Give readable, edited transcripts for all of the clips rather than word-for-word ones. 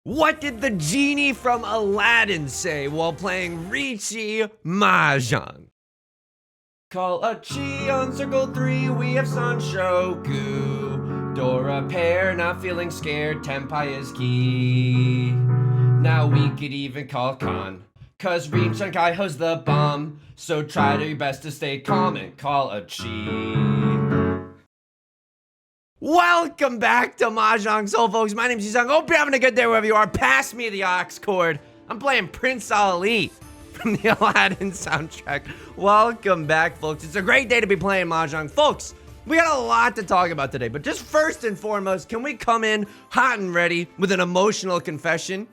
What did the genie from Aladdin say while playing Riichi Mahjong? Call a chi on circle 3, we have Sanshoku. Dora pair, not feeling scared, Tenpai is key. Now we could even call Khan, cause Riichi Kaiho's the bomb. So try your best to stay calm and call a chi. Welcome back to Mahjong Soul, folks. My name's Yusong. Hope you're having a good day wherever you are. Pass me the aux cord. I'm playing Prince Ali from the Aladdin soundtrack. Welcome back, folks. It's a great day to be playing Mahjong. Folks, we got a lot to talk about today, but just first and foremost, can we come in hot and ready with an emotional confession?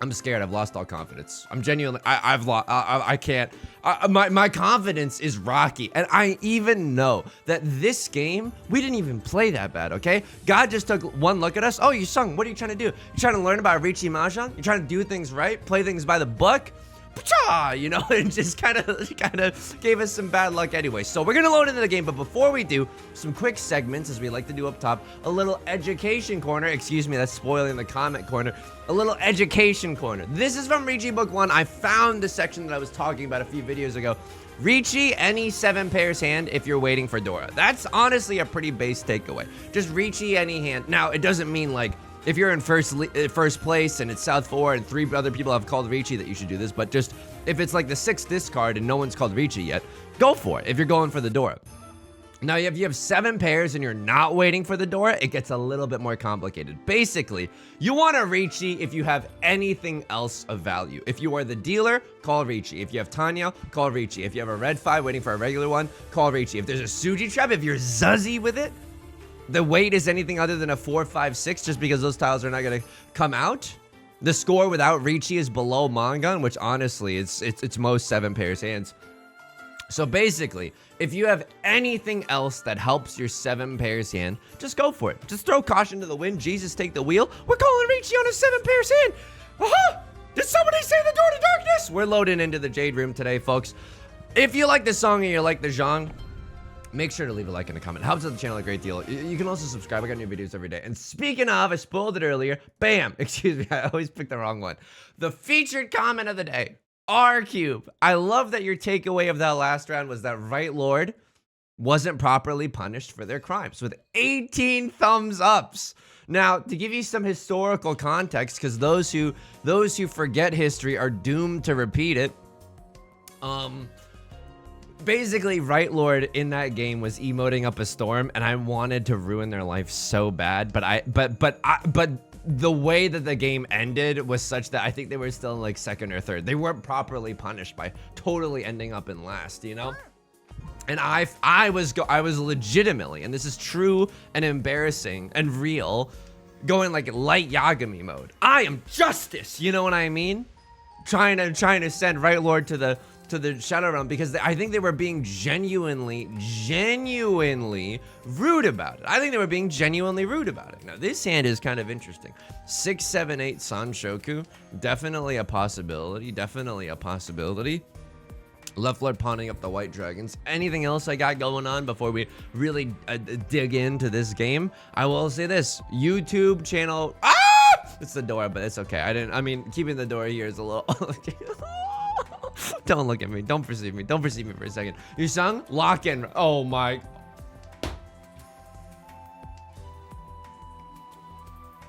I'm scared. I've lost all confidence. I'm genuinely, I've lost, I can't, my confidence is rocky. And I even know that this game, we didn't even play that bad, okay? God just took one look at us. Oh, Yusong, what are you trying to do? You trying to learn about Riichi Mahjong? You trying to do things right? Play things by the book? You know, it just kind of gave us some bad luck anyway. So we're gonna load into the game, but before we do, some quick segments, as we like to do up top. A little education corner. Excuse me, that's spoiling the comment corner. A little education corner. This is from Riichi Book 1. I found the section that I was talking about a few videos ago. Riichi, any 7 pairs hand if you're waiting for Dora. That's honestly a pretty base takeaway. Just Riichi, any hand. Now, it doesn't mean like, if you're in first place and it's South 4 and 3 other people have called Riichi that you should do this, but just if it's like the 6th discard and no one's called Riichi yet, go for it if you're going for the Dora. Now, if you have 7 pairs and you're not waiting for the Dora, it gets a little bit more complicated. Basically, you want a Riichi if you have anything else of value. If you are the dealer, call Riichi. If you have Tanya, call Riichi. If you have a red 5 waiting for a regular one, call Riichi. If there's a Suji trap, if you're Zuzzy with it, the weight is anything other than a 4, 5, 6, just because those tiles are not going to come out. The score without Riichi is below Mangan, which honestly, it's most 7 pairs hands. So basically, if you have anything else that helps your 7 pairs hand, just go for it. Just throw caution to the wind. Jesus, take the wheel. We're calling Riichi on a 7 pairs hand. Aha! Did somebody say the door to darkness? We're loading into the Jade Room today, folks. If you like the song and you like the genre, make sure to leave a like and a comment. It helps out the channel a great deal. You can also subscribe. I got new videos every day. And speaking of, I spoiled it earlier. Bam! Excuse me, I always pick the wrong one. The featured comment of the day, R-Cube. I love that your takeaway of that last round was that Right Lord wasn't properly punished for their crimes, with 18 thumbs ups. Now, to give you some historical context, because those who forget history are doomed to repeat it. Basically, Right Lord in that game was emoting up a storm, and I wanted to ruin their life so bad. But the way that the game ended was such that I think they were still in like 2nd or 3rd. They weren't properly punished by totally ending up in last, you know. And I was legitimately, and this is true and embarrassing and real, going like light Yagami mode. I am justice, you know what I mean? Trying to send Right Lord to the Shadow Realm because I think they were being genuinely rude about it. I think they were being genuinely rude about it. Now, this hand is kind of interesting. 6, 7, 8 Sanshoku. Definitely a possibility. Definitely a possibility. Left Lord pawning up the white dragons. Anything else I got going on before we really dig into this game? I will say this. YouTube channel. Ah! It's the door, but it's okay. I mean, keeping the door here is a little... Don't look at me. Don't perceive me. Don't perceive me for a second. Yusong, lock in. Oh my.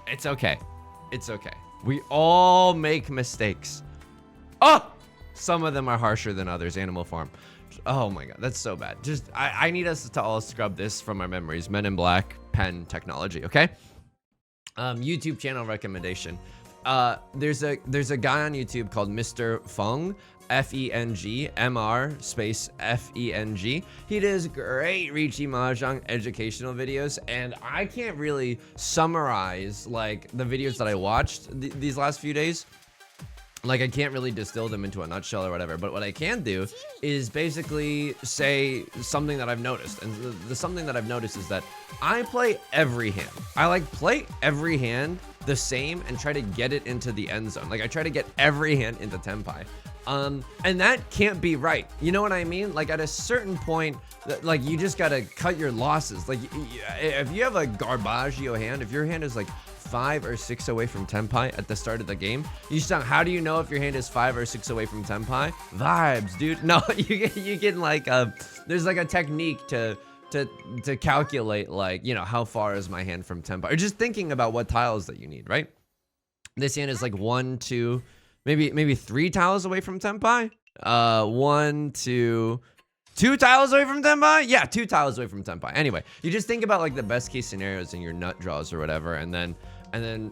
It's okay. It's okay. We all make mistakes. Oh! Some of them are harsher than others. Animal Farm. Oh my god. That's so bad. Just, I need us to all scrub this from our memories. Men in Black, pen technology, okay? YouTube channel recommendation. There's a guy on YouTube called Mr. Feng, F-E-N-G, M-R space F-E-N-G. He does great Riichi Mahjong educational videos, and I can't really summarize like the videos that I watched these last few days. Like, I can't really distill them into a nutshell or whatever, but what I can do is basically say something that I've noticed. And the something that I've noticed is that I play every hand. I like play every hand the same and try to get it into the end zone. Like, I try to get every hand into Tenpai. And that can't be right. You know what I mean? Like, at a certain point, like, you just gotta cut your losses. Like, if you have a Garbaggio hand, if your hand is like 5 or 6 away from Tenpai at the start of the game. Yusong, how do you know if your hand is 5 or 6 away from Tenpai? Vibes, dude. No, you get like there's like a technique to calculate, like, you know, how far is my hand from Tenpai, or just thinking about what tiles that you need, right? This hand is like 1, 2, maybe 3 tiles away from Tenpai. 1, 2, 2 tiles away from Tenpai? Yeah, 2 tiles away from Tenpai. Anyway, you just think about like the best case scenarios in your nut draws or whatever, and then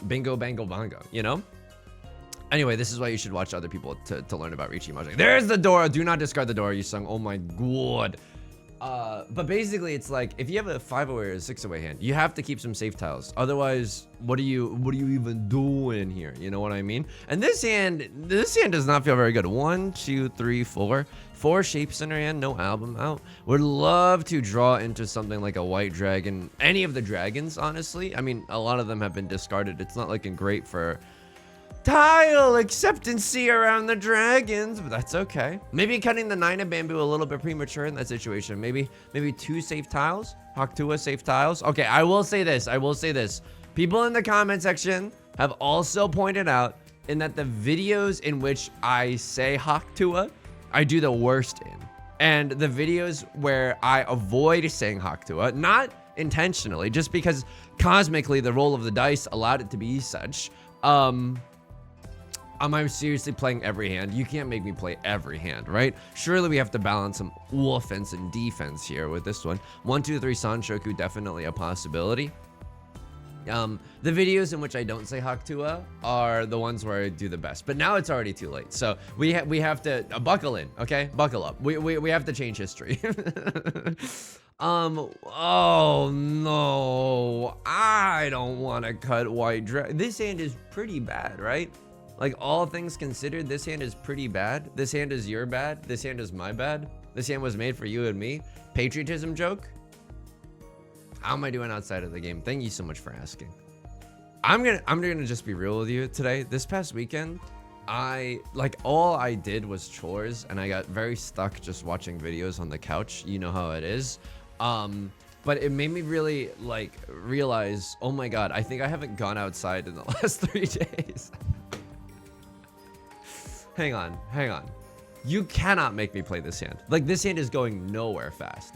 bingo, bango, bongo, you know? Anyway, this is why you should watch other people to learn about Riichi Mahjong. There's the Dora. Do not discard the Dora, Yusong. Oh my god. But basically, it's like if you have a 5 away or a 6 away hand, you have to keep some safe tiles. Otherwise, what are you even doing here? You know what I mean? And this hand does not feel very good. 1, 2, 3, 4. 4 shapes in her hand, no album out. Would love to draw into something like a white dragon. Any of the dragons, honestly. I mean, a lot of them have been discarded. It's not looking great for tile acceptancy around the dragons, but that's okay. Maybe cutting the 9 of bamboo a little bit premature in that situation. Maybe 2 safe tiles. Hakutua safe tiles. Okay, I will say this. People in the comment section have also pointed out in that the videos in which I say Hakutua, I do the worst in. And the videos where I avoid saying Hakutua, not intentionally, just because cosmically the roll of the dice allowed it to be such. Am I seriously playing every hand? You can't make me play every hand, right? Surely we have to balance some offense and defense here with this one. 1, 2, 3 Sanshoku, definitely a possibility. The videos in which I don't say Hakutua are the ones where I do the best, but now it's already too late. So we have to buckle in, okay? Buckle up. We have to change history. Oh no, I don't want to cut white dragon. This hand is pretty bad, right? Like, all things considered, this hand is pretty bad. This hand is your bad. This hand is my bad. This hand was made for you and me. Patriotism joke? How am I doing outside of the game? Thank you so much for asking. I'm gonna just be real with you today. This past weekend, all I did was chores, and I got very stuck just watching videos on the couch. You know how it is. But it made me really like realize, oh my god, I think I haven't gone outside in the last 3 days. Hang on. You cannot make me play this hand. Like, this hand is going nowhere fast.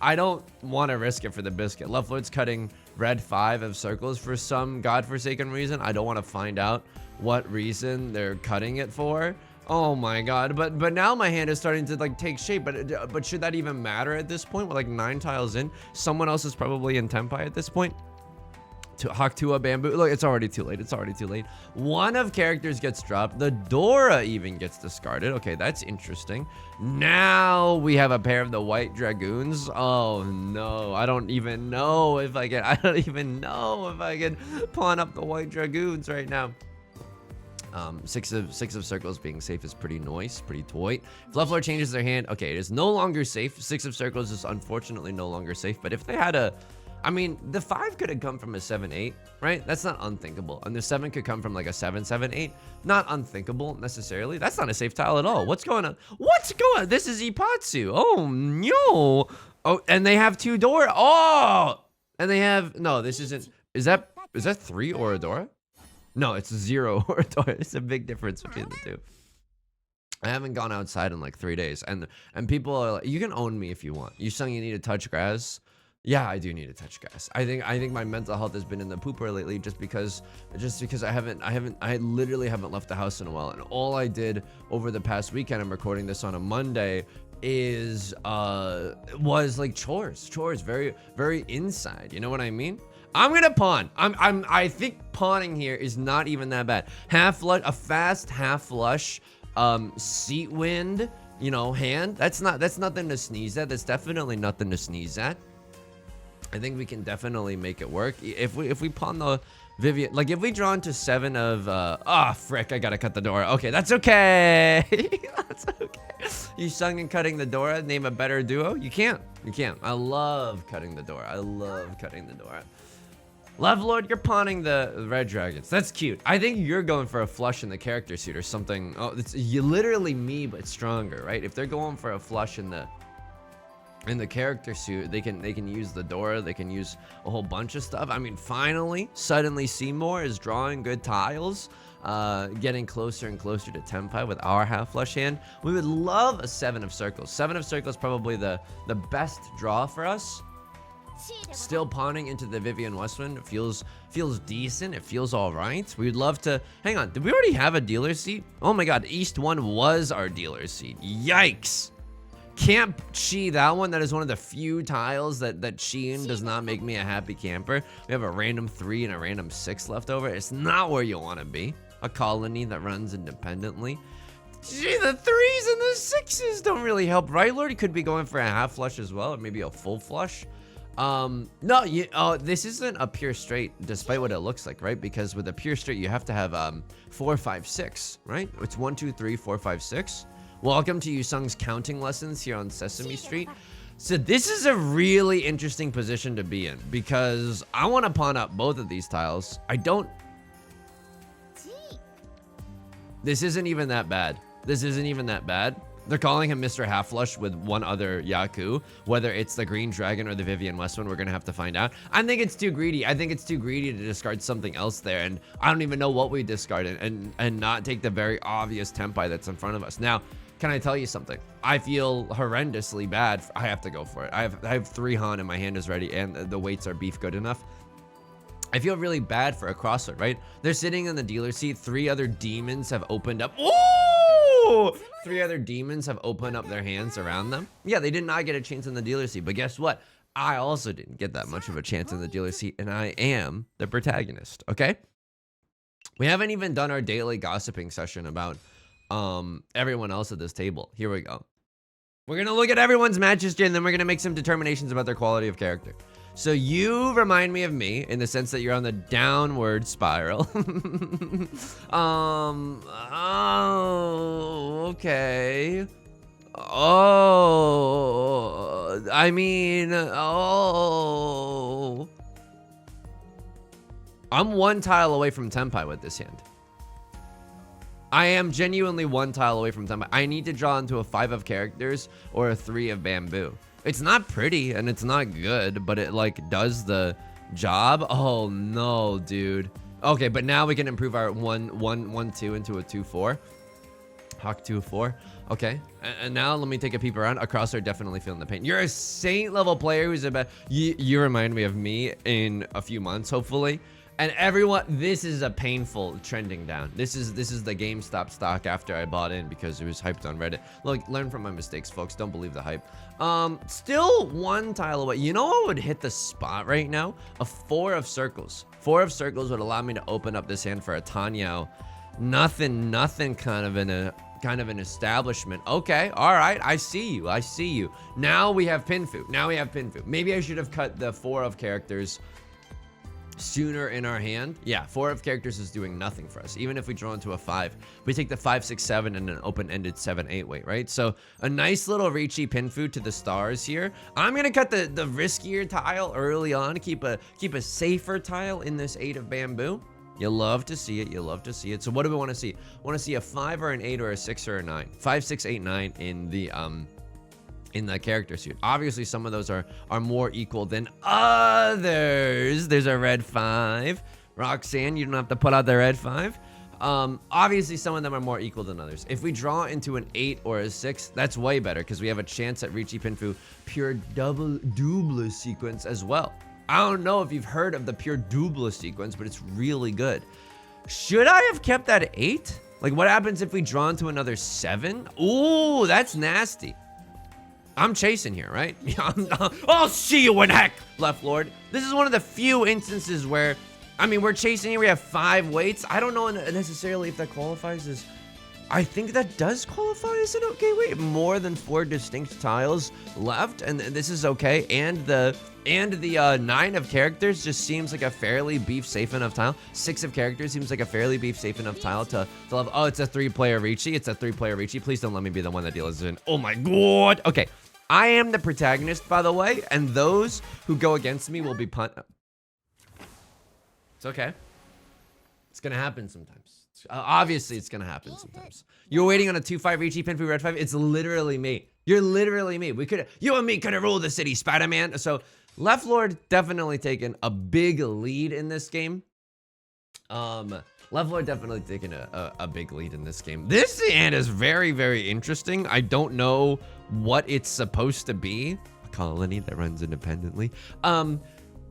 I don't want to risk it for the biscuit. Left Lord's cutting red 5 of circles for some godforsaken reason. I don't want to find out what reason they're cutting it for. Oh my god. But now my hand is starting to like take shape. But should that even matter at this point? We're like 9 tiles in. Someone else is probably in Tenpai at this point. To Hakutua bamboo. Look, it's already too late. One of characters gets dropped. The Dora even gets discarded. Okay, that's interesting. Now we have a pair of the white dragoons. Oh no, I don't even know if I can pawn up the white dragoons right now. 6 of circles being safe is pretty nice, pretty toy. If Left Lord changes their hand, okay, it is no longer safe. 6 of circles is unfortunately no longer safe. But if they had I mean, the 5 could have come from a 7-8, right? That's not unthinkable. And the 7 could come from like a 7-7-8. Not unthinkable necessarily. That's not a safe tile at all. What's going on? This is Ipatsu. Oh, no. Oh, and they have 2 Dora. Oh, and they have, no, this isn't, is that 3 Oradora? No, it's 0 Oradora. It's a big difference between the 2. I haven't gone outside in like 3 days. And people are like, you can own me if you want. You saying you need to touch grass? Yeah, I do need to touch grass. I think my mental health has been in the pooper lately just because I literally haven't left the house in a while. And all I did over the past weekend, I'm recording this on a Monday, was like chores, very, very inside. You know what I mean? I'm gonna pawn. I think pawning here is not even that bad. Half flush, a fast half flush, seat wind, you know, hand. That's nothing to sneeze at. That's definitely nothing to sneeze at. I think we can definitely make it work. If we pawn the Vivian, like if we draw into 7 of, frick, I gotta cut the Dora. Okay, that's okay. That's okay. You sung and cutting the Dora, name a better duo? You can't. I love cutting the Dora. Love Lord, you're pawning the red dragons. That's cute. I think you're going for a flush in the character suit or something. Oh, it's you literally me, but stronger, right? If they're going for a flush in the in the character suit, they can use the Dora, they can use a whole bunch of stuff. I mean, finally, suddenly Seymour is drawing good tiles, getting closer and closer to Tenpai with our half flush hand. We would love a 7 of circles. 7 of circles probably the best draw for us. Still pawning into the Vivian Westwind. It feels decent. It feels all right. We'd love to. Hang on, did we already have a dealer seat? Oh my god, East 1 was our dealer seat. Yikes. Can't chi that one. That is one of the few tiles that Sheen does not make me a happy camper. We have a random 3 and a random 6 left over. It's not where you want to be. A colony that runs independently. Gee, the 3s and the 6s don't really help, right, Lord? He could be going for a half flush as well, or maybe a full flush. No, this isn't a pure straight, despite what it looks like, right? Because with a pure straight, you have to have 4, 5, 6, right? It's 1, 2, 3, 4, 5, 6. Welcome to Yusong's counting lessons here on Sesame Street. So this is a really interesting position to be in because I want to pawn up both of these tiles. I don't. This isn't even that bad. This isn't even that bad. They're calling him Mr. Half Flush with one other Yaku. Whether it's the Green Dragon or the Vivian Westwind, we're going to have to find out. I think it's too greedy. I think it's too greedy to discard something else there. And I don't even know what we discarded and not take the very obvious Tenpai that's in front of us. Now, can I tell you something? I feel horrendously bad. I have to go for it. I have 3 Han and my hand is ready and the weights are beef good enough. I feel really bad for a crossword, right? They're sitting in the dealer seat. 3 other demons have opened up. Ooh! 3 other demons have opened up their hands around them. Yeah, they did not get a chance in the dealer seat, but guess what? I also didn't get that much of a chance in the dealer seat, and I am the protagonist, okay? We haven't even done our daily gossiping session about everyone else at this table. Here we go. We're gonna look at everyone's matches, and then we're gonna make some determinations about their quality of character. So you remind me of me in the sense that you're on the downward spiral. Oh, okay. Oh, I mean, oh. I'm 1 tile away from Tenpai with this hand. I am genuinely 1 tile away from Tenpai. I need to draw into a 5 of characters or a 3 of bamboo. It's not pretty and it's not good, but it like does the job. Oh no, dude. Okay, but now we can improve our 1-1-1-2 into a 2-4. Hawk 2-4. Okay, and now let me take a peep around. Across are definitely feeling the pain. You're a saint level player who's about. You remind me of me in a few months, hopefully. And everyone, this is a painful trending down. This is the GameStop stock after I bought in because it was hyped on Reddit. Look, learn from my mistakes, folks. Don't believe the hype. Still 1 tile away. You know what would hit the spot right now? A 4 of circles. 4 of circles would allow me to open up this hand for a Tanyao. Nothing kind of an establishment. Okay, all right. I see you. Now we have Pinfu. Maybe I should have cut the 4 of characters sooner in our hand. Yeah, 4 of characters is doing nothing for us. Even if we draw into a 5, we take the 5, 6, 7 and an open-ended 7, 8 weight, right? So a nice little Riichi Pinfu to the stars here. I'm gonna cut the riskier tile early on, keep a safer tile in this 8 of bamboo. You love to see it. So what do we want to see? Want to see a 5 or an 8 or a 6 or a 9? 5, 6, 8, 9 in the character suit. Obviously, some of those are more equal than others. There's a red 5. Roxanne, you don't have to put out the red 5. Obviously, some of them are more equal than others. If we draw into an 8 or a 6, that's way better because we have a chance at Riichi Pinfu pure double sequence as well. I don't know if you've heard of the pure double sequence, but it's really good. Should I have kept that 8? Like, what happens if we draw into another 7? Ooh, that's nasty. I'm chasing here, right? I'll see you in heck, Left Lord. This is one of the few instances where, I mean, we're chasing here. We have 5 weights. I don't know necessarily if that qualifies as, I think that does qualify as an okay weight. More than 4 distinct tiles left, and this is okay. And the 9 of characters just seems like a fairly beef safe enough tile. 6 of characters seems like a fairly beef safe enough tile to love. Oh, it's a 3-player Riichi. It's a 3-player Riichi. Please don't let me be the one that deals in. Oh my god. Okay. I am the protagonist, by the way, and those who go against me will be It's okay. It's gonna happen sometimes. Obviously, it's gonna happen sometimes. You're waiting on a 2-5 Riichi Pinfu red 5. It's literally me. You're literally me. You and me could have ruled the city, Spider-Man. So Left Lord definitely taking a big lead in this game. Left Lord definitely taking a big lead in this game. This hand is very, very interesting. I don't know what it's supposed to be. A colony that runs independently.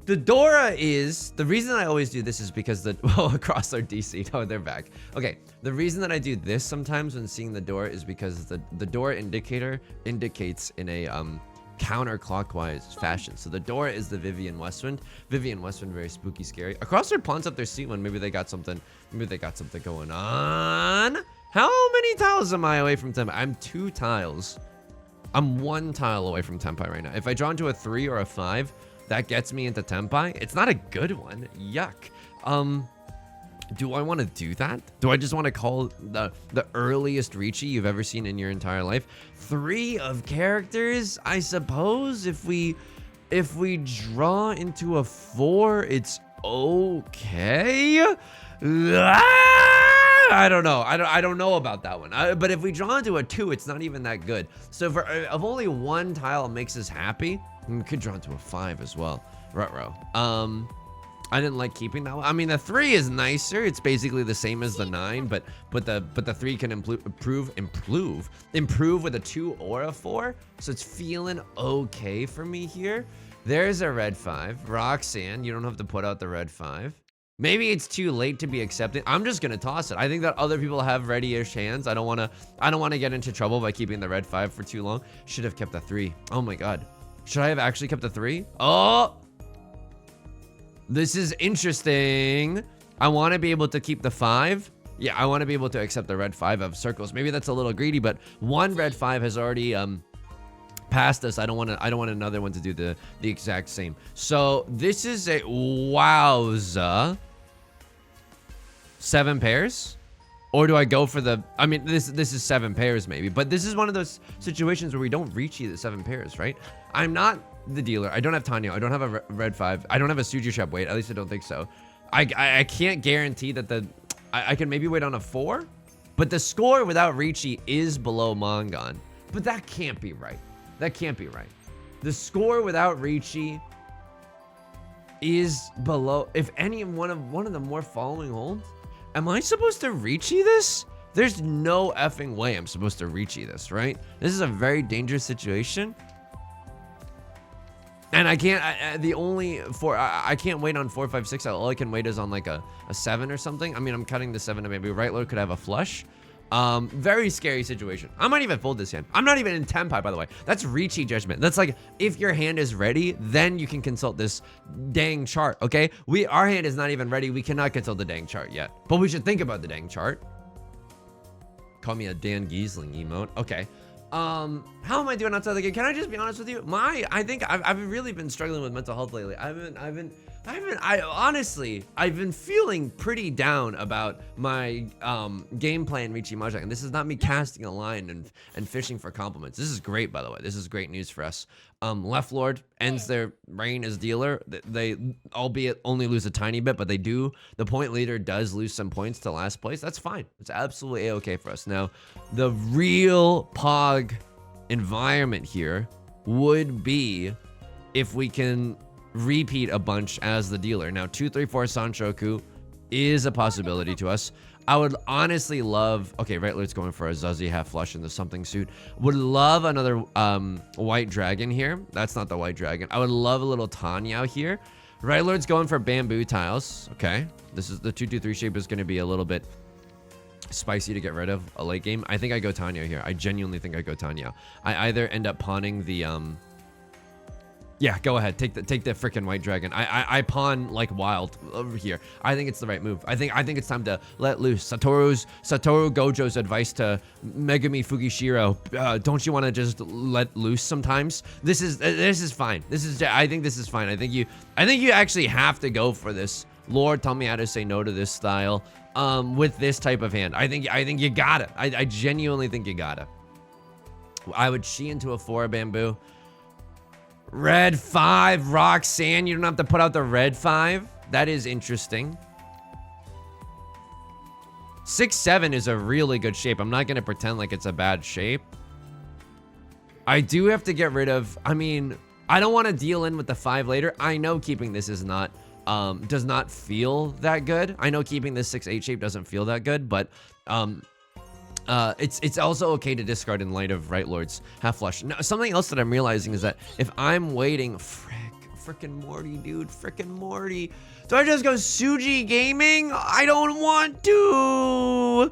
The Dora is, the reason I always do this is because across our DC, oh, they're back. Okay, the reason that I do this sometimes when seeing the Dora is because the Dora indicator indicates in a counterclockwise fashion. So the Dora is the Vivian Westwind. Vivian Westwind, very spooky, scary. Across their pawns up their C1, maybe they got something going on. How many tiles am I away from Tempai? I'm 2 tiles. I'm 1 tile away from Tempai right now. If I draw into a 3 or a 5, that gets me into Tempai. It's not a good one. Yuck. Do I want to do that? Do I just want to call the earliest Riichi you've ever seen in your entire life? 3 of characters, I suppose. If we draw into a 4, it's okay. I don't know. I don't know about that one. But if we draw into a 2, it's not even that good. So if only 1 tile makes us happy, we could draw into a 5 as well. Ruh-roh. I didn't like keeping that one. I mean, the 3 is nicer. It's basically the same as the 9, but the 3 can improve with a 2 or a 4. So it's feeling okay for me here. There's a red 5. Roxanne, you don't have to put out the red 5. Maybe it's too late to be accepted. I'm just gonna toss it. I think that other people have ready-ish hands. I don't wanna get into trouble by keeping the red 5 for too long. Should have kept the 3. Oh my god. Should I have actually kept the 3? Oh! This is interesting. I want to be able to keep the 5. Yeah, I want to be able to accept the red 5 of circles. Maybe that's a little greedy, but 1 red 5 has already passed us. I don't want another one to do the exact same. So this is a wowza. 7 pairs? Or do I go for the, I mean, this is 7 pairs maybe, but this is one of those situations where we don't reach the 7 pairs, right? I'm not the dealer. I don't have Tenhou. I don't have a red 5. I don't have a Suji Shop wait. At least I don't think so. I can't guarantee that I can maybe wait on a 4, but the score without Riichi is below Mangan. But that can't be right. That can't be right. The score without Riichi is below, if any one of the more following holds. Am I supposed to Riichi this? There's no effing way I'm supposed to Riichi this, right? This is a very dangerous situation. And I can't, I can't wait on 4, 5, 6. All I can wait is on like a 7 or something. I mean, I'm cutting the 7 to maybe right load could have a flush. Very scary situation. I might even fold this hand. I'm not even in Tempai, by the way. That's Riichi judgment. That's like, if your hand is ready, then you can consult this dang chart, okay? Our hand is not even ready. We cannot consult the dang chart yet. But we should think about the dang chart. Call me a Dan Giesling emote. Okay. How am I doing outside the game? Can I just be honest with you? I think I've really been struggling with mental health lately. I've been feeling pretty down about my gameplay in Riichi Mahjong, and this is not me casting a line and fishing for compliments. This is great, by the way. This is great news for us. Left Lord ends their reign as dealer. They albeit only lose a tiny bit, but they do. The point leader does lose some points to last place. That's fine. It's absolutely a-okay for us. Now, the real Pog environment here would be if we can repeat a bunch as the dealer. Now, 2, 3, 4 Sanshoku is a possibility to us. I would honestly love, okay, right, let's go in for a Zuzzy half flush in the something suit. Would love another white dragon here. That's not the white dragon. I would love a little Tanya here. Right Lord's going for bamboo tiles. Okay, this is the 2, 2, 3 shape is going to be a little bit spicy to get rid of a late game. I think I go Tanya here. I genuinely think I go Tanya. I either end up pawning the yeah, go ahead. Take the freaking white dragon. I pawn like wild over here. I think it's the right move. I think it's time to let loose. Satoru Gojo's advice to Megumi Fugishiro. Don't you want to just let loose sometimes? This is fine. I think this is fine. I think you actually have to go for this. Lord, tell me how to say no to this style. With this type of hand. I think you got it. I genuinely think you got it. I would Shi into a 4 bamboo. Red 5, Roxanne. You don't have to put out the red 5. That is interesting. 6, 7 is a really good shape. I'm not going to pretend like it's a bad shape. I do have to get rid of, I mean, I don't want to deal in with the 5 later. I know keeping this is not, does not feel that good. I know keeping this 6-8 shape doesn't feel that good, but it's also okay to discard in light of Right Lord's half flush. Now, something else that I'm realizing is that if I'm waiting, frickin' Morty, dude, frickin' Morty. Do I just go Suji Gaming? I don't want to.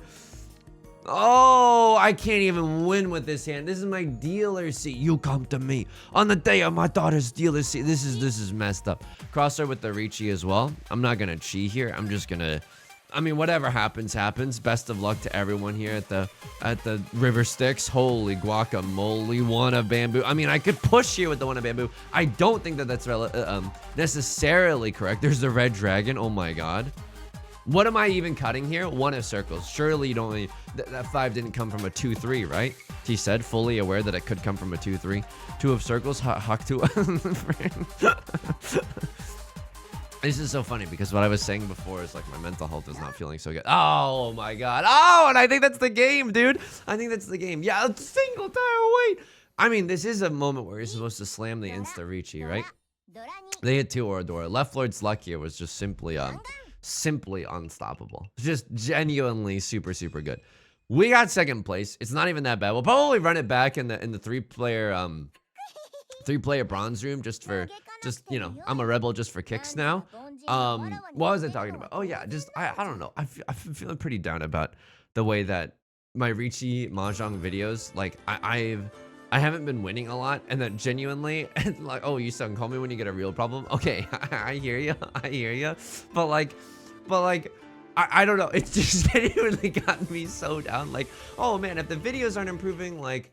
Oh, I can't even win with this hand. This is my dealer seat. You come to me on the day of my daughter's dealer seat. This is messed up. Crosshair with the Riichi as well. I'm not gonna cheat here. I'm just gonna, I mean, whatever happens, happens. Best of luck to everyone here at the River Styx. Holy guacamole, wanna bamboo. I mean, I could push here with the wanna bamboo. I don't think that that's necessarily correct. There's the red dragon. Oh my god. What am I even cutting here? 1 of circles. Surely you don't. That 5 didn't come from a 2-3, right? He said, fully aware that it could come from a 2-3. 2 of circles. Hawk 2. This is so funny because what I was saying before is like my mental health is not feeling so good. Oh my god. Oh, and I think that's the game, dude. I think that's the game. Yeah, a single tile wait. I mean, this is a moment where you're supposed to slam the insta Riichi, right? They hit 2 Oradora. Left Lord's luck here was just simply unstoppable. Just genuinely super good. We got 2nd place. It's not even that bad. We'll probably run it back in the 3-player bronze room just you know, I'm a rebel just for kicks now. What was I talking about? Oh yeah, just I don't know. I'm feeling pretty down about the way that my Riichi Mahjong videos, like I haven't been winning a lot, and that genuinely, and like, oh, Yusong, call me when you get a real problem. Okay, I hear you, but like, I don't know. It's just genuinely gotten me so down. Like, oh man, if the videos aren't improving, like,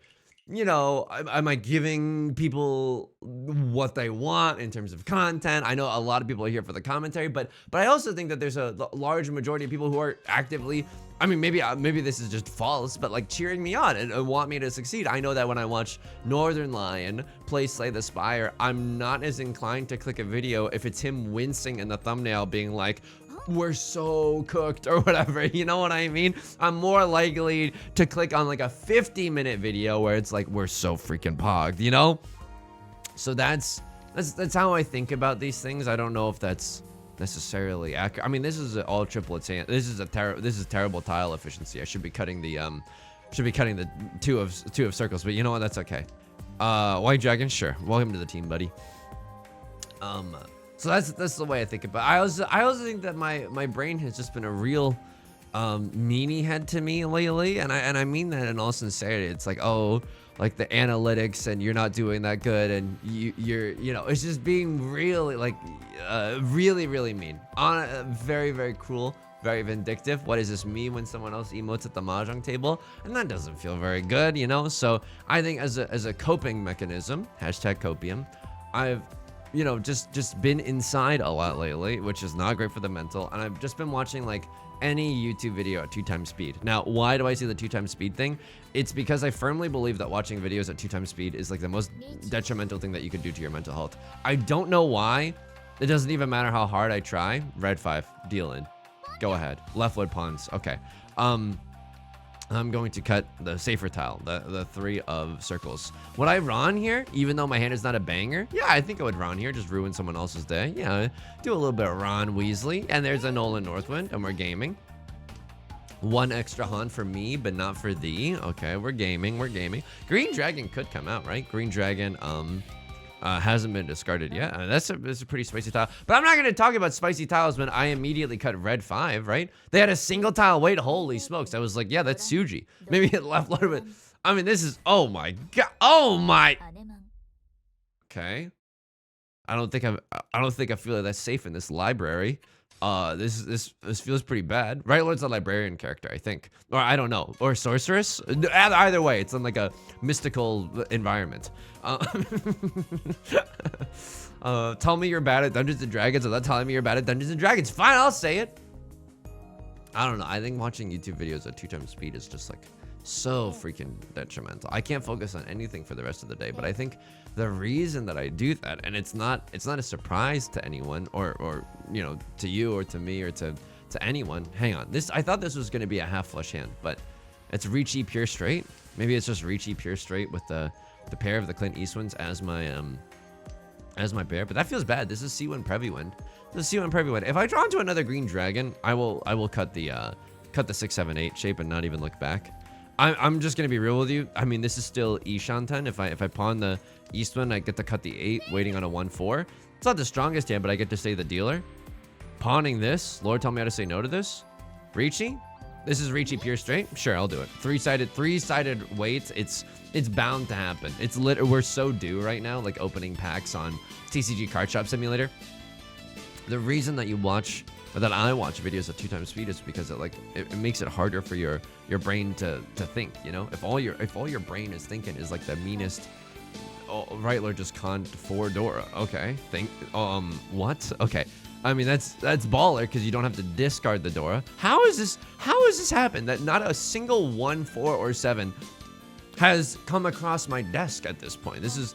you know, am I giving people what they want in terms of content? I know a lot of people are here for the commentary, but I also think that there's a large majority of people who are actively, I mean, maybe this is just false, but like cheering me on and want me to succeed. I know that when I watch Northern Lion play Slay the Spire, I'm not as inclined to click a video if it's him wincing in the thumbnail being like, we're so cooked or whatever, you know what I mean? I'm more likely to click on like a 50-minute video where it's like, we're so freaking pogged, you know? So that's how I think about these things. I don't know if that's necessarily accurate. I mean, this is all triplets hand. This is terrible tile efficiency. I should be cutting the 2 of circles, but you know what? That's okay. White Dragon, sure. Welcome to the team, buddy. So that's the way I think about it. I also think that my brain has just been a real meanie head to me lately, and I mean that in all sincerity. It's like, oh, like the analytics, and you're not doing that good, and you're you know, it's just being really like really mean, very cruel, very vindictive. What does this mean when someone else emotes at the mahjong table? And that doesn't feel very good, you know. So I think as a coping mechanism, #copium, I've, you know, just been inside a lot lately, which is not great for the mental, and I've just been watching like any YouTube video at 2 times speed. Now, why do I see the 2 times speed thing? It's because I firmly believe that watching videos at 2 times speed is like the most detrimental thing that you could do to your mental health. I don't know why. It doesn't even matter how hard I try. Red 5, deal in. Go ahead. Left wood pawns. Okay. I'm going to cut the safer tile, the 3 of circles. Would I Ron here, even though my hand is not a banger? Yeah, I think I would Ron here, just ruin someone else's day. Yeah, do a little bit of Ron Weasley. And there's a Nolan Northwind, and we're gaming. 1 extra Han for me, but not for thee. Okay, we're gaming. Green Dragon could come out, right? Green Dragon, hasn't been discarded yet. That's a pretty spicy tile. But I'm not going to talk about spicy tiles when I immediately cut red 5, right? They had a single tile wait. Holy smokes. I was like, yeah, that's Suji. Maybe it left a little bit. I mean, this is, oh my god. Oh my. Okay. I don't think I feel that safe in this library. This feels pretty bad. Right Lord's a librarian character, I think. Or I don't know. Or sorceress. Either way, it's in like a mystical environment. Tell me you're bad at Dungeons and Dragons without telling me you're bad at Dungeons and Dragons. Fine, I'll say it. I don't know. I think watching YouTube videos at 2 times speed is just like so freaking detrimental. I can't focus on anything for the rest of the day. But I think the reason that I do that, and it's not a surprise to anyone, or you know, to you or to me or to anyone. Hang on, I thought this was going to be a half flush hand, but it's Riichi pure straight. Maybe it's just Riichi pure straight with the the pair of the Clint Eastwoods as my bear, but that feels bad. This is C1 Prevy Wind. This is C1 Prevy Wind. If I draw into another green dragon, I will cut the 6, 7, 8 shape and not even look back. I'm just gonna be real with you. I mean, this is still Ishanten. If I pawn the Eastwind, I get to cut the 8, waiting on a 1/4. It's not the strongest hand, but I get to stay the dealer. Pawning this, Lord, tell me how to say no to this. Riichi, this is Riichi pure straight. Sure, I'll do it. Three-sided weights. It's bound to happen. We're so due right now, like opening packs on TCG Card Shop Simulator. The reason that you watch, or that I watch videos at 2x speed is because it makes it harder for your brain to think. You know, if all your brain is thinking is like the meanest. Oh, right, Lord just conned 4 Dora. Okay, what? Okay. I mean, that's baller because you don't have to discard the Dora. How has this happened that not a single 1, 4, or 7 has come across my desk at this point? This is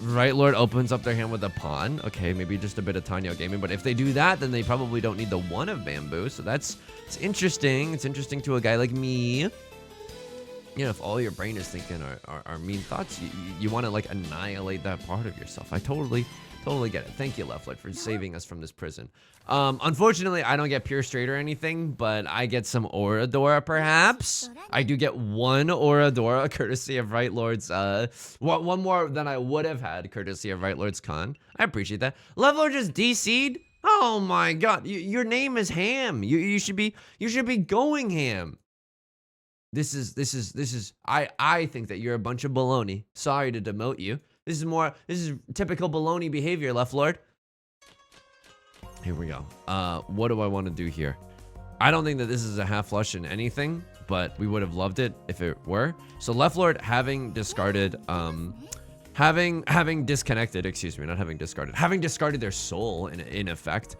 right. Lord opens up their hand with a pawn. Okay, maybe just a bit of Tanyo gaming, but if they do that, then they probably don't need the 1 of bamboo. So it's interesting. It's interesting to a guy like me. You know, if all your brain is thinking are mean thoughts, you want to like annihilate that part of yourself. I totally get it. Thank you, Leftlight, for saving us from this prison. Unfortunately, I don't get pure straight or anything, but I get some Oradora, perhaps. I do get 1 Oradora, courtesy of Right Lord's, one more than I would have had, courtesy of Right Lord's Con. I appreciate that. Leveler just DC'd? Oh my god, your name is Ham. You should be going ham. This is I think that you're a bunch of baloney. Sorry to demote you. This is typical baloney behavior, Left Lord. Here we go. What do I want to do here? I don't think that this is a half flush in anything, but we would have loved it if it were. So Left Lord having discarded, having disconnected, excuse me, not having discarded, having discarded their soul in effect,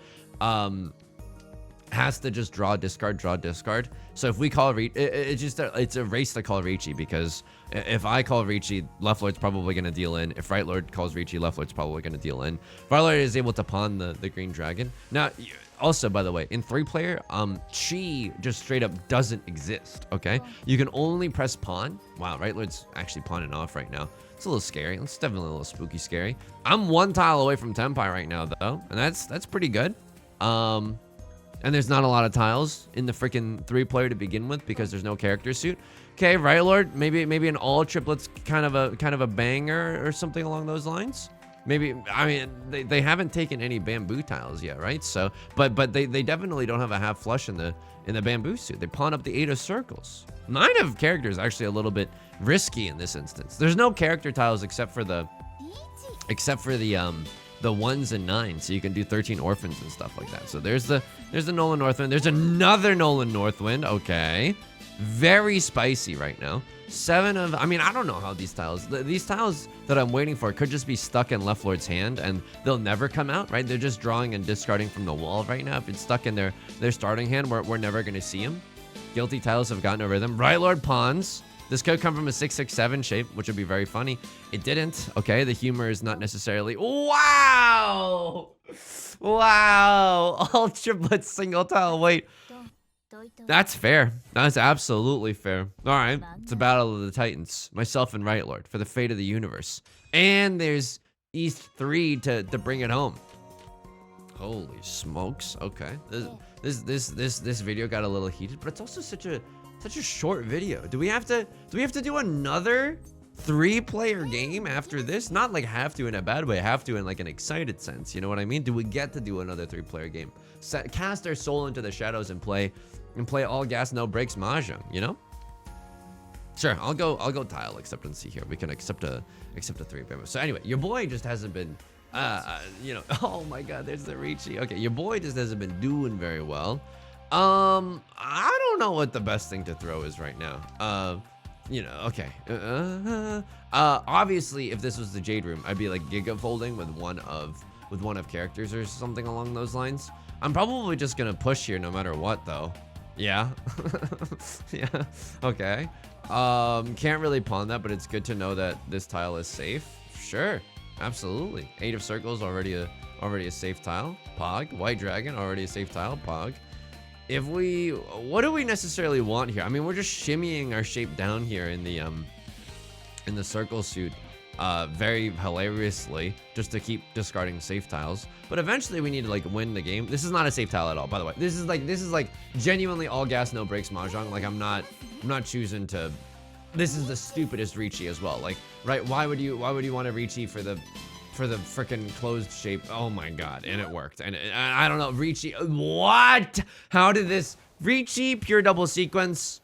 has to just draw discard. So if we call it's a race to call Riichi, because if I call Riichi, Left Lord's probably going to deal in. If Right Lord calls Riichi, Left Lord's probably going to deal in. Right Lord is able to pawn the green dragon. Now, also, by the way, in 3-player, chi just straight up doesn't exist, okay? You can only press pawn. Wow, Right Lord's actually pawning off right now. It's a little scary. It's definitely a little spooky scary. I'm 1 tile away from Tenpai right now, though, and that's pretty good. And there's not a lot of tiles in the freaking 3-player to begin with because there's no character suit. Okay, Right Lord, maybe an all triplets kind of a banger or something along those lines. Maybe, I mean, they haven't taken any bamboo tiles yet, right? So, but they definitely don't have a half flush in the bamboo suit. They pawn up the 8 of circles. 9 of characters is actually a little bit risky in this instance. There's no character tiles except for the 1s and 9s, so you can do 13 orphans and stuff like that. So there's the Nolan Northwind. There's another Nolan Northwind. Okay, very spicy right now. 7 of, I mean, I don't know how these tiles that I'm waiting for could just be stuck in Left Lord's hand and they'll never come out, right? They're just drawing and discarding from the wall right now. If it's stuck in their starting hand, we're never gonna see them. Guilty tiles have gotten over them. Right Lord pawns. This could come from a 6/6/7 shape, which would be very funny. It didn't. Okay, the humor is not necessarily. Wow! Wow! All triplets, single tile. Wait. That's fair. That's absolutely fair. All right. It's a battle of the Titans. Myself and Right Lord for the fate of the universe. And there's East 3 to bring it home. Holy smokes. Okay. This video got a little heated, but it's also such a short video. Do we have to do another 3-player game after this? Not like have to in a bad way, have to in like an excited sense. You know what I mean? Do we get to do another 3-player game? Cast our soul into the shadows and play all gas, no breaks Mahjong, you know? Sure, I'll go tile acceptancy here. We can accept a 3-player. So anyway, your boy just hasn't been you know, oh my god, there's the Riichi. Okay, your boy just hasn't been doing very well. I don't know what the best thing to throw is right now. You know, okay. Obviously, if this was the Jade Room, I'd be like gigafolding with one of characters or something along those lines. I'm probably just gonna push here no matter what, though. Yeah. Yeah. Okay. Can't really pawn that, but it's good to know that this tile is safe. Sure. Absolutely. 8 of circles, already a safe tile. Pog. White dragon, already a safe tile. Pog. What do we necessarily want here? I mean, we're just shimmying our shape down here in the circle suit. very hilariously, just to keep discarding safe tiles. But eventually we need to like win the game. This is not a safe tile at all, by the way. This is like genuinely all gas, no brakes Mahjong. Like I'm not choosing to. This is the stupidest Riichi as well. Like, right? Why would you want a Riichi for the freaking closed shape? Oh my god, and it worked. And I don't know, Riichi. What? How did this Riichi pure double sequence?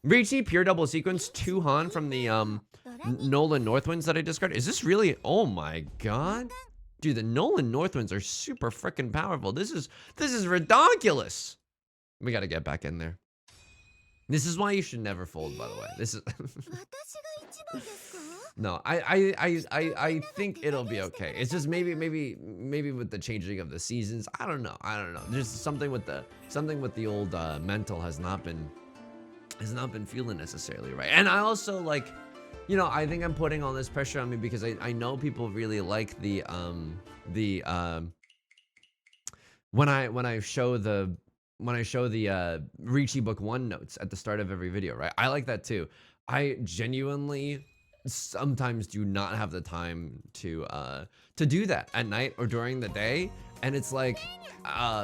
Riichi pure double sequence 2 Han from the Nolan Northwinds that I discarded. Is this really? Oh my god, dude, the Nolan Northwinds are super freaking powerful. This is ridiculous. We got to get back in there. This is why you should never fold, by the way. This is no, I think it'll be okay. It's just maybe with the changing of the seasons. I don't know. There's something with the old mental has not been feeling necessarily right. And I also like, you know, I think I'm putting all this pressure on me because I know people really like when I show the Riichi Book 1 notes at the start of every video, right? I like that too. I genuinely sometimes do not have the time to do that at night or during the day. And it's like,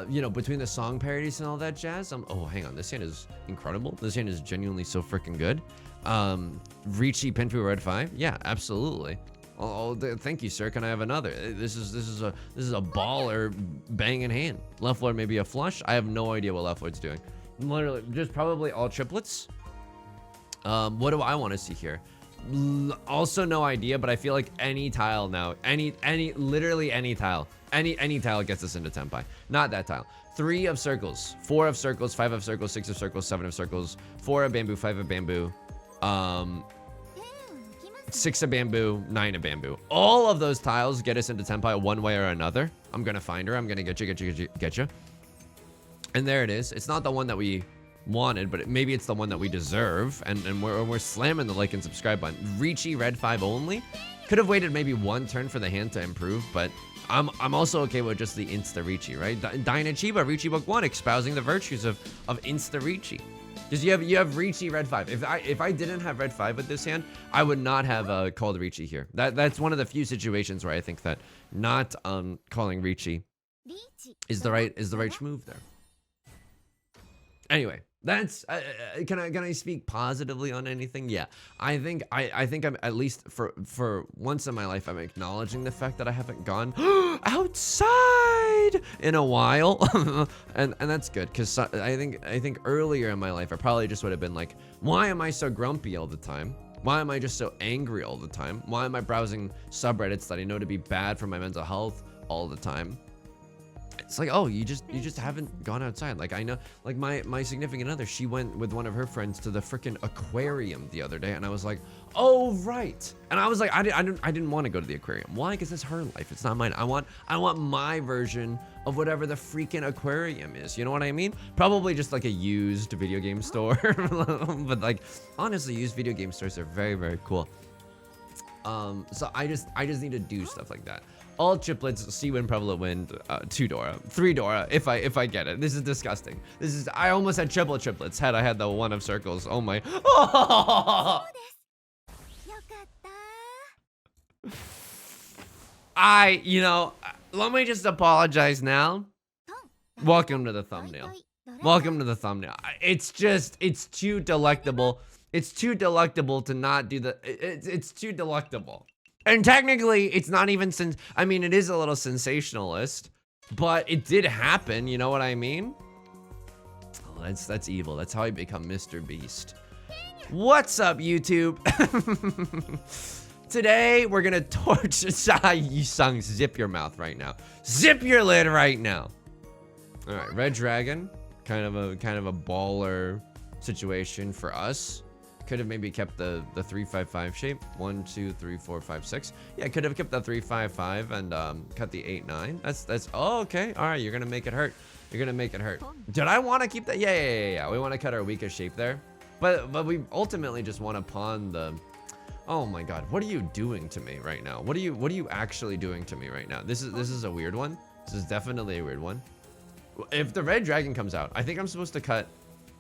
you know, between the song parodies and all that jazz, oh, hang on, this hand is incredible. This hand is genuinely so freaking good. Riichi Pinfu Red 5, yeah, absolutely. Oh, thank you, sir. Can I have another? This is a baller banging hand. Left Lord maybe a flush. I have no idea what Left Lord's doing. Literally, just probably all triplets. What do I want to see here? Also no idea, but I feel like any tile now, literally any tile gets us into Tenpai. Not that tile. 3 of circles, 4 of circles, 5 of circles, 6 of circles, 7 of circles, 4 of bamboo, 5 of bamboo, 6 of bamboo, 9 of bamboo. All of those tiles get us into Tenpai one way or another. I'm gonna find her. I'm gonna get you. And there it is. It's not the one that we wanted, but maybe it's the one that we deserve. And we're slamming the like and subscribe button. Riichi Red 5 only. Could have waited maybe 1 turn for the hand to improve, but I'm also okay with just the insta Riichi, right? Dynachiba, Riichi Book 1, espousing the virtues of insta Riichi. Because you have Riichi Red 5. If I didn't have Red 5 with this hand, I would not have called Riichi here. That's one of the few situations where I think that not calling Riichi is the right move there. Anyway, that's can I speak positively on anything? Yeah, I think I'm at least for once in my life I'm acknowledging the fact that I haven't gone outside in a while, and that's good because I think earlier in my life I probably just would have been like, why am I so grumpy all the time? Why am I just so angry all the time? Why am I browsing subreddits that I know to be bad for my mental health all the time? It's like, oh, you just haven't gone outside. Like I know, like my significant other, she went with one of her friends to the freaking aquarium the other day, and I was like, oh right. And I was like, I didn't want to go to the aquarium. Why? Because it's her life. It's not mine. I want my version of whatever the freaking aquarium is. You know what I mean? Probably just like a used video game store. But like honestly, used video game stores are very, very cool. So I just need to do stuff like that. All triplets, C win, prevalent win, 2 Dora, 3 Dora, if I get it. This is disgusting. I almost had triple triplets had I had the 1 of circles. Oh my. Oh! You know, let me just apologize now. Welcome to the thumbnail. Welcome to the thumbnail. It's too delectable. It's too delectable to not do the, it's too delectable. And technically, it's not even I mean, it is a little sensationalist, but it did happen, you know what I mean? Oh, that's evil. That's how I become Mr. Beast. What's up, YouTube? Today, we're gonna torch Yusong, zip your mouth right now. Zip your lid right now. All right, Red Dragon, kind of a baller situation for us. Could have maybe kept the 3-5-5 shape. 1, 2, 3, 4, 5, 6. Yeah, could have kept the 3-5-5 and cut the 8-9. That's oh, okay. All right, you're gonna make it hurt. You're gonna make it hurt. Did I want to keep that? Yeah. We want to cut our weakest shape there, but we ultimately just want to pawn the. Oh my God, what are you doing to me right now? What are you actually doing to me right now? This is a weird one. This is definitely a weird one. If the Red Dragon comes out, I think I'm supposed to cut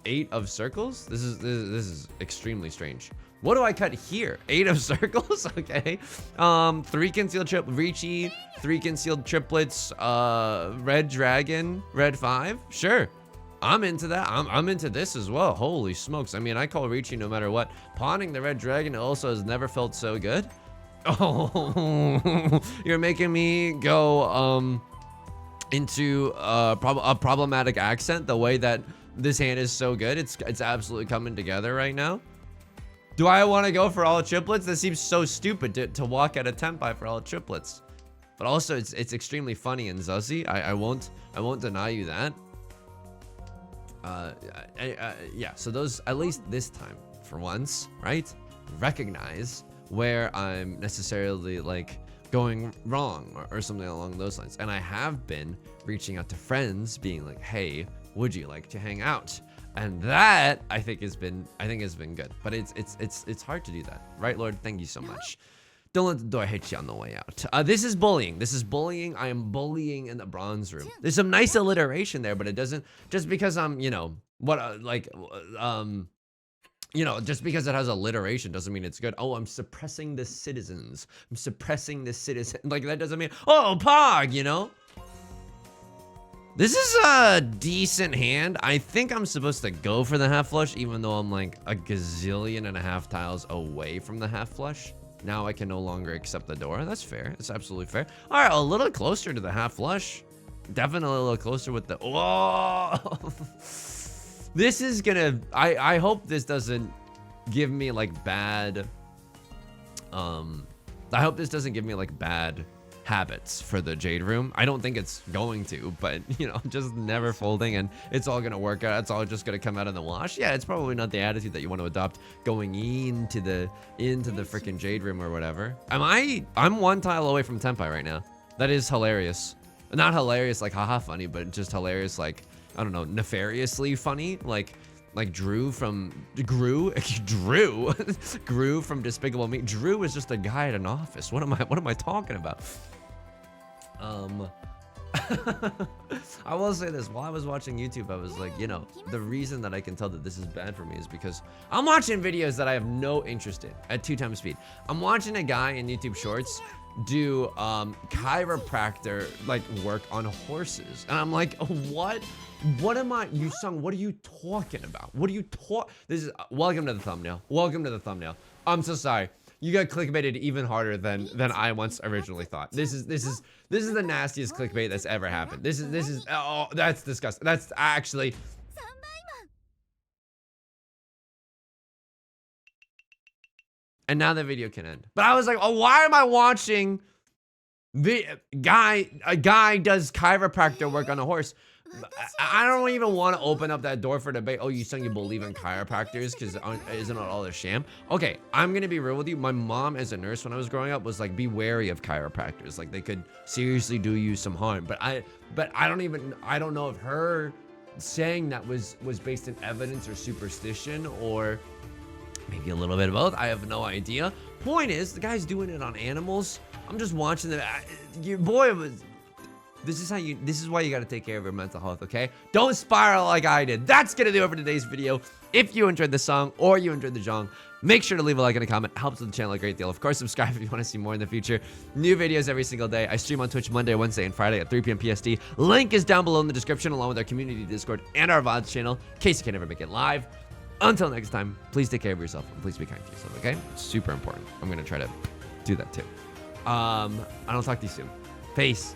8 of circles? This is extremely strange. What do I cut here? 8 of circles? Okay. 3 concealed Riichi, 3 concealed triplets, red dragon, red 5. Sure. I'm into that. I'm into this as well. Holy smokes. I mean, I call Riichi no matter what. Pawning the red dragon also has never felt so good. Oh, you're making me go into a problematic accent the way that this hand is so good. It's absolutely coming together right now. Do I want to go for all triplets? That seems so stupid to walk at a tempai for all triplets. But also it's extremely funny and zuzzy. I won't deny you that. Yeah, so those, at least this time for once, right? Recognize where I'm necessarily like going wrong or something along those lines. And I have been reaching out to friends being like, hey, would you like to hang out? And that I think has been good. But it's hard to do that, right, Lord? Thank you so much. Don't let the door hit you on the way out. This is bullying. This is bullying. I am bullying in the bronze room. There's some nice alliteration there, but it doesn't, just because I'm, you know, you know, just because it has alliteration doesn't mean it's good. Oh, I'm suppressing the citizens. I'm suppressing the citizen. Like, that doesn't mean, oh, Pog, you know? This is a decent hand. I think I'm supposed to go for the half flush, even though I'm like a gazillion and a half tiles away from the half flush. Now I can no longer accept the door. That's fair. It's absolutely fair. All right, a little closer to the half flush. Definitely a little closer with the, whoa. This is gonna, I hope this doesn't give me like bad, I hope this doesn't give me like bad habits for the Jade Room. I don't think it's going to, but you know, just never folding and it's all gonna work out. It's all just gonna come out in the wash. Yeah, it's probably not the attitude that you want to adopt going into the freaking Jade Room or whatever. I'm 1 tile away from Tenpai right now. That is hilarious. Not hilarious like haha funny, but just hilarious like, I don't know, nefariously funny, like Drew from Drew from Despicable Me. Drew is just a guy at an office. What am I talking about? I will say this, while I was watching YouTube, I was like, you know, the reason that I can tell that this is bad for me is because I'm watching videos that I have no interest in at 2 times speed. I'm watching a guy in YouTube Shorts do chiropractor like work on horses, and I'm like, what am I, Yusong, what are you talking about? What are you this is welcome to the thumbnail. Welcome to the thumbnail. I'm so sorry. You got clickbaited even harder than I once originally thought. This is the nastiest clickbait that's ever happened. This is oh, that's disgusting. That's actually, and now the video can end. But I was like, oh, why am I watching a guy does chiropractor work on a horse? I don't even want to open up that door for debate. Oh, you saying you believe in chiropractors because isn't it all a sham? Okay, I'm gonna be real with you. My mom, as a nurse when I was growing up, was like, be wary of chiropractors. Like, they could seriously do you some harm. But I don't know if her saying that was based in evidence or superstition, or maybe a little bit of both. I have no idea. Point is, the guy's doing it on animals. I'm just watching the your boy was. This is why you got to take care of your mental health, okay? Don't spiral like I did. That's gonna do it for today's video. If you enjoyed the song or you enjoyed the Mahjong, make sure to leave a like and a comment. It helps with the channel a great deal. Of course, subscribe if you want to see more in the future. New videos every single day. I stream on Twitch Monday, Wednesday, and Friday at 3 p.m. PST. Link is down below in the description, along with our community Discord and our VODs channel, in case you can never make it live. Until next time, please take care of yourself and please be kind to yourself, okay? It's super important. I'm gonna try to do that too. I'll talk to you soon. Peace.